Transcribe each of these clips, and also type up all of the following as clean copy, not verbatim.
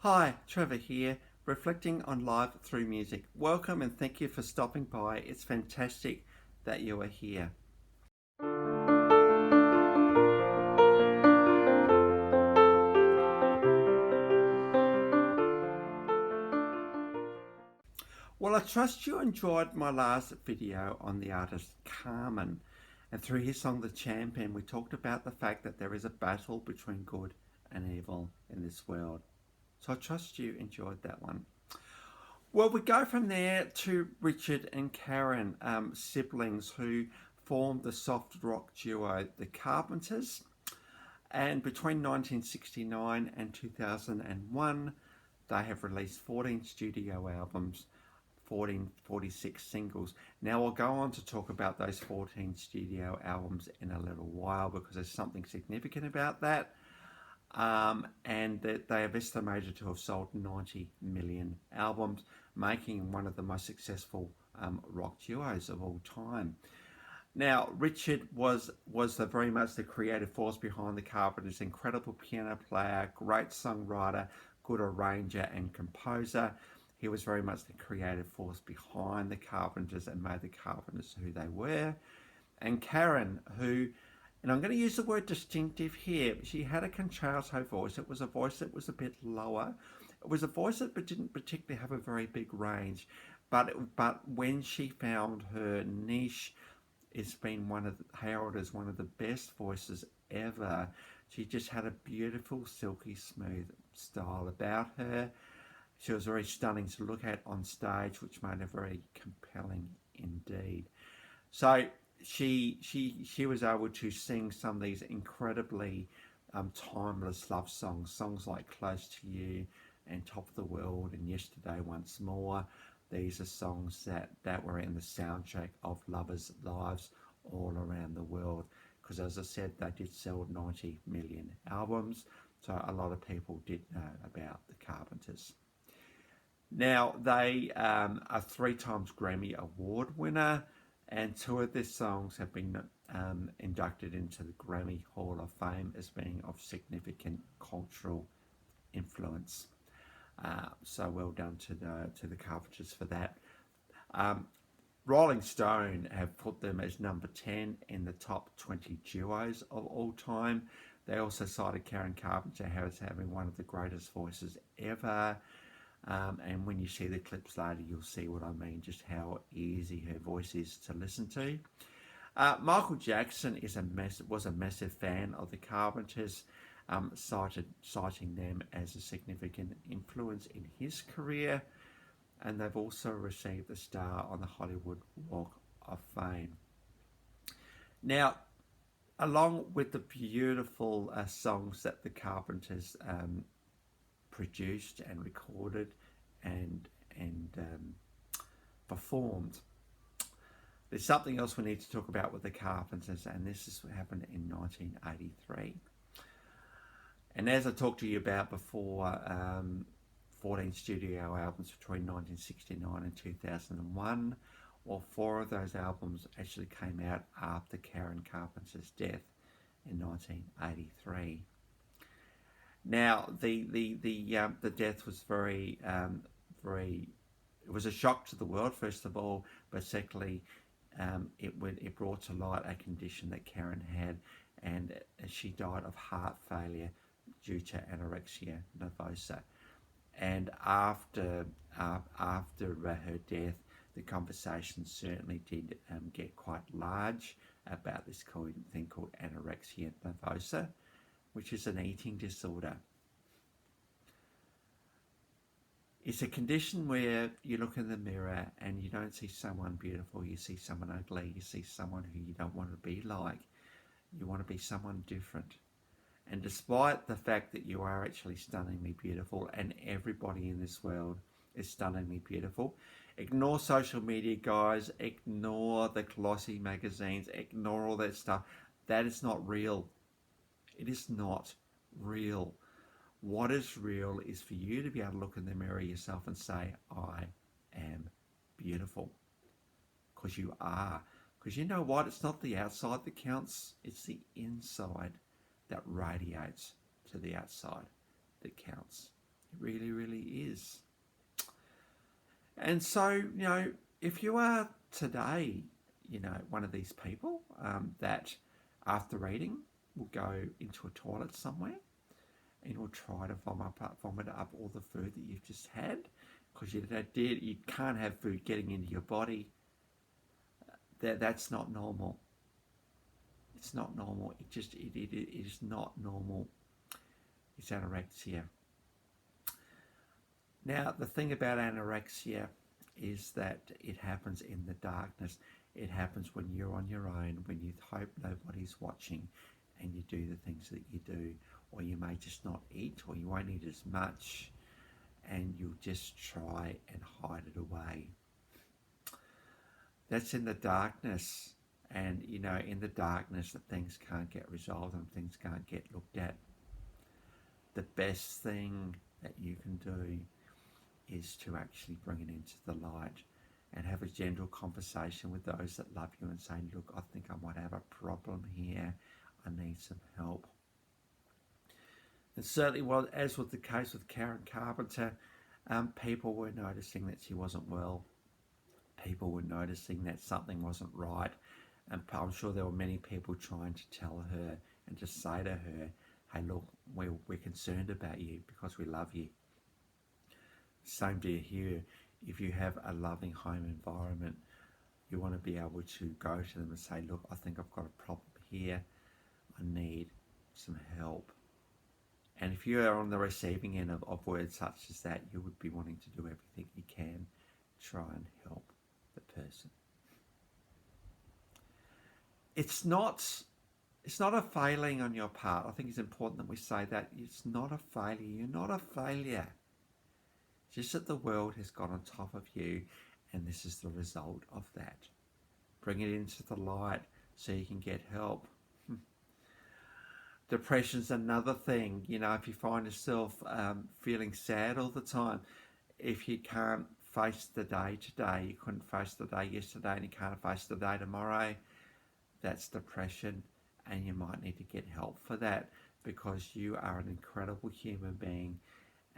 Hi, Trevor here, reflecting on life through music. Welcome and thank you for stopping by. It's fantastic that you are here. Well, I trust you enjoyed my last video on the artist Carman. And through his song The Champion, we talked about the fact that there is a battle between good and evil in this world. So I trust you enjoyed that one. Well, we go from there to Richard and Karen, siblings who formed the soft rock duo The Carpenters. And between 1969 and 2001, they have released 14 studio albums, 46 singles. Now, I'll go on to talk about those 14 studio albums in a little while because there's something significant about that. And that they have estimated to have sold 90 million albums, making one of the most successful rock duos of all time. Now, Richard was very much the creative force behind the Carpenters, incredible piano player, great songwriter, good arranger and composer. He was very much the creative force behind the Carpenters and made the Carpenters who they were. And Karen, who, and I'm going to use the word distinctive here, she had a contralto voice. It was a voice that was a bit lower. It was a voice that didn't particularly have a very big range. But when she found her niche, it's been hailed as one of the best voices ever. She just had a beautiful, silky, smooth style about her. She was very stunning to look at on stage, which made her very compelling indeed. So she was able to sing some of these incredibly timeless love songs, songs like Close to You and Top of the World and Yesterday Once More. These are songs that were in the soundtrack of lovers' lives all around the world. Because as I said, they did sell 90 million albums. So a lot of people did know about the Carpenters. Now, they are 3 times Grammy Award winner, and 2 of their songs have been inducted into the Grammy Hall of Fame as being of significant cultural influence. So well done to the Carpenters for that. Rolling Stone have put them as number 10 in the top 20 duos of all time. They also cited Karen Carpenter as having one of the greatest voices ever. And when you see the clips later, you'll see what I mean, just how easy her voice is to listen to. Michael Jackson was a massive fan of the Carpenters, citing them as a significant influence in his career, and they've also received a star on the Hollywood Walk of Fame. Now, along with the beautiful songs that the Carpenters produced and recorded and performed, there's something else we need to talk about with the Carpenters, and this is what happened in 1983. And as I talked to you about before, 14 studio albums between 1969 and 2001. Well, 4 of those albums actually came out after Karen Carpenter's death in 1983. Now, the death was very, it was a shock to the world, first of all, but secondly, it brought to light a condition that Karen had, and she died of heart failure due to anorexia nervosa. And after her death, the conversation certainly did get quite large about this thing called anorexia nervosa, which is an eating disorder. It's a condition where you look in the mirror and you don't see someone beautiful, you see someone ugly, you see someone who you don't want to be like. You want to be someone different. And despite the fact that you are actually stunningly beautiful, and everybody in this world is stunningly beautiful, ignore social media, guys, ignore the glossy magazines, ignore all that stuff. That is not real. It is not real. What is real is for you to be able to look in the mirror yourself and say, I am beautiful. Because you are. Because you know what? It's not the outside that counts. It's the inside that radiates to the outside that counts. It really, really is. And so, if you are today, one of these people that after eating will go into a toilet somewhere and will try to vomit up all the food that you've just had, because you can't have food getting into your body. That's not normal. It's not normal. It is not normal. It's anorexia. Now, the thing about anorexia is that it happens in the darkness. It happens when you're on your own, when you hope nobody's watching, and you do the things that you do. Or you may just not eat, or you won't eat as much, and you'll just try and hide it away. That's in the darkness. And, in the darkness, that things can't get resolved and things can't get looked at. The best thing that you can do is to actually bring it into the light and have a gentle conversation with those that love you and say, look, I think I might have a problem here. I need some help. And certainly, as was the case with Karen Carpenter, people were noticing that she wasn't well. People were noticing that something wasn't right. And I'm sure there were many people trying to tell her and to say to her, hey, look, we're concerned about you because we love you. Same to here. If you have a loving home environment, you want to be able to go to them and say, look, I think I've got a problem here. I need some help. And if you are on the receiving end of words such as that, you would be wanting to do everything you can to try and help the person. It's not a failing on your part. I think it's important that we say that. It's not a failure. You're not a failure. Just that the world has got on top of you, and this is the result of that. Bring it into the light so you can get help. Depression's another thing. If you find yourself feeling sad all the time, if you can't face the day today, you couldn't face the day yesterday, and you can't face the day tomorrow, that's depression, and you might need to get help for that, because you are an incredible human being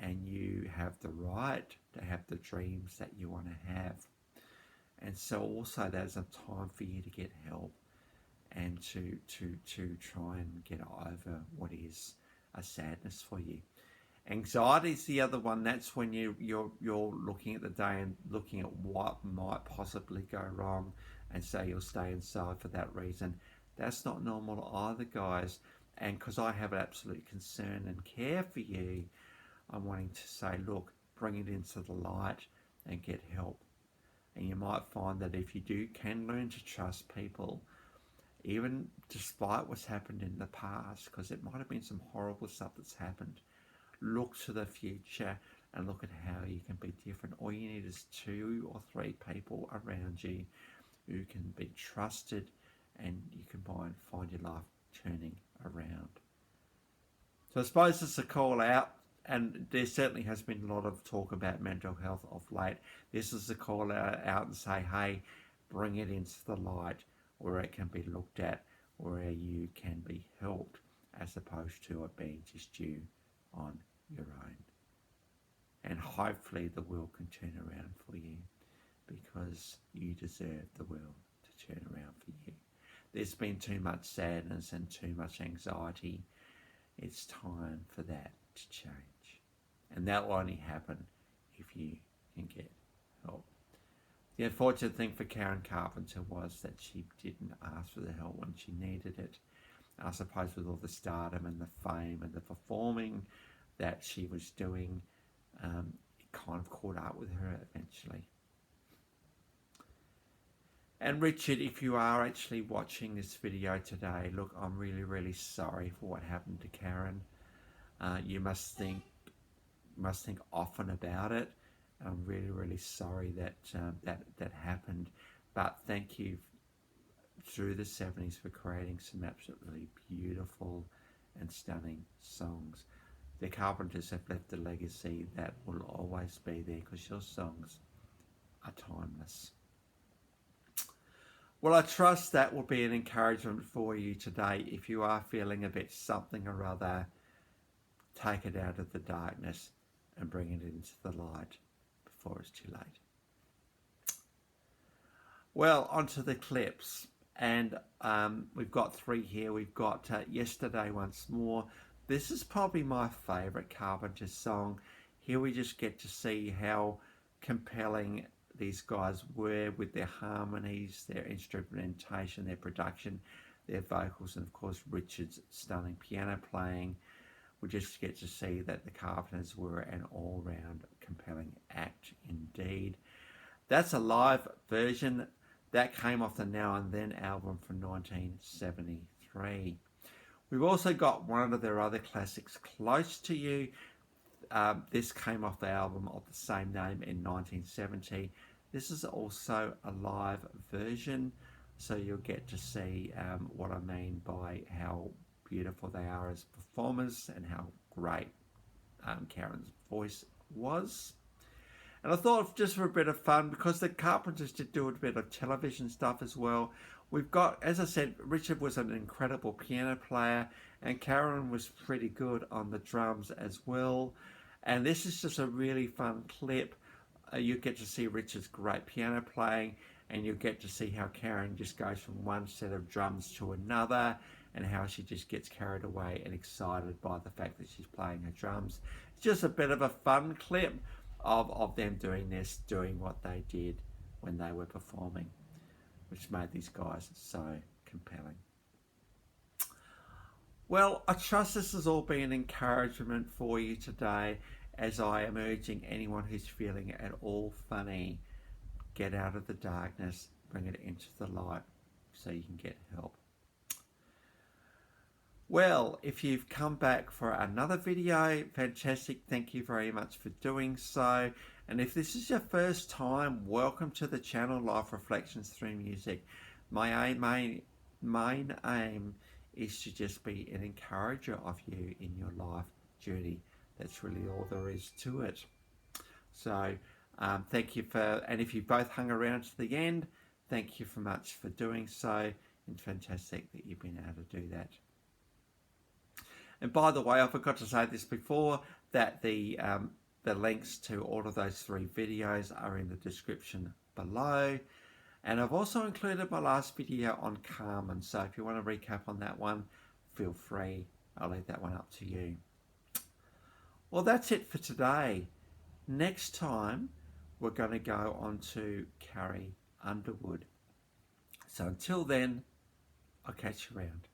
and you have the right to have the dreams that you want to have. And so also there's a time for you to get help and to try and get over what is a sadness for you. Anxiety is the other one. That's when you're looking at the day and looking at what might possibly go wrong, and so you'll stay inside for that reason. That's not normal either, guys. And because I have absolute concern and care for you, I'm wanting to say, look, bring it into the light and get help. And you might find that if you can learn to trust people, even despite what's happened in the past, because it might have been some horrible stuff that's happened, look to the future and look at how you can be different. All you need is 2 or 3 people around you who can be trusted, and you can find your life turning around. So I suppose it's a call out, and there certainly has been a lot of talk about mental health of late. This is a call out and say, hey, bring it into the light where it can be looked at, where you can be helped, as opposed to it being just you on your own. And hopefully the world can turn around for you, because you deserve the world to turn around for you. There's been too much sadness and too much anxiety. It's time for that to change. And that will only happen if you can get help. The unfortunate thing for Karen Carpenter was that she didn't ask for the help when she needed it. I suppose with all the stardom and the fame and the performing that she was doing, it kind of caught up with her eventually. And Richard, if you are actually watching this video today, look, I'm really, really sorry for what happened to Karen. You must think often about it. I'm really, really sorry that that happened. But thank you through the 70s for creating some absolutely beautiful and stunning songs. The Carpenters have left a legacy that will always be there, because your songs are timeless. Well, I trust that will be an encouragement for you today. If you are feeling a bit something or other, take it out of the darkness and bringing it into the light before it's too late. Well, onto the clips, and we've got 3 here. We've got Yesterday Once More. This is probably my favourite Carpenters song. Here we just get to see how compelling these guys were with their harmonies, their instrumentation, their production, their vocals, and of course Richard's stunning piano playing. We just get to see that the Carpenters were an all-round compelling act indeed. That's a live version. That came off the Now and Then album from 1973. We've also got one of their other classics, Close to You. This came off the album of the same name in 1970. This is also a live version, so you'll get to see what I mean by how beautiful they are as performers and how great Karen's voice was. And I thought, just for a bit of fun, because the Carpenters did do a bit of television stuff as well, we've got, as I said, Richard was an incredible piano player and Karen was pretty good on the drums as well. And this is just a really fun clip. You get to see Richard's great piano playing, and you get to see how Karen just goes from one set of drums to another, and how she just gets carried away and excited by the fact that she's playing her drums. It's just a bit of a fun clip of them doing what they did when they were performing, which made these guys so compelling. Well, I trust this has all been encouragement for you today, as I am urging anyone who's feeling at all funny, get out of the darkness, bring it into the light so you can get help. Well, if you've come back for another video, fantastic. Thank you very much for doing so. And if this is your first time, welcome to the channel, Life Reflections Through Music. My main aim is to just be an encourager of you in your life journey. That's really all there is to it. So thank you and if you both hung around to the end, thank you very much for doing so. And fantastic that you've been able to do that. And by the way, I forgot to say this before, that the links to all of those 3 videos are in the description below. And I've also included my last video on Carman, so if you want to recap on that one, feel free. I'll leave that one up to you. Well, that's it for today. Next time, we're going to go on to Carrie Underwood. So until then, I'll catch you around.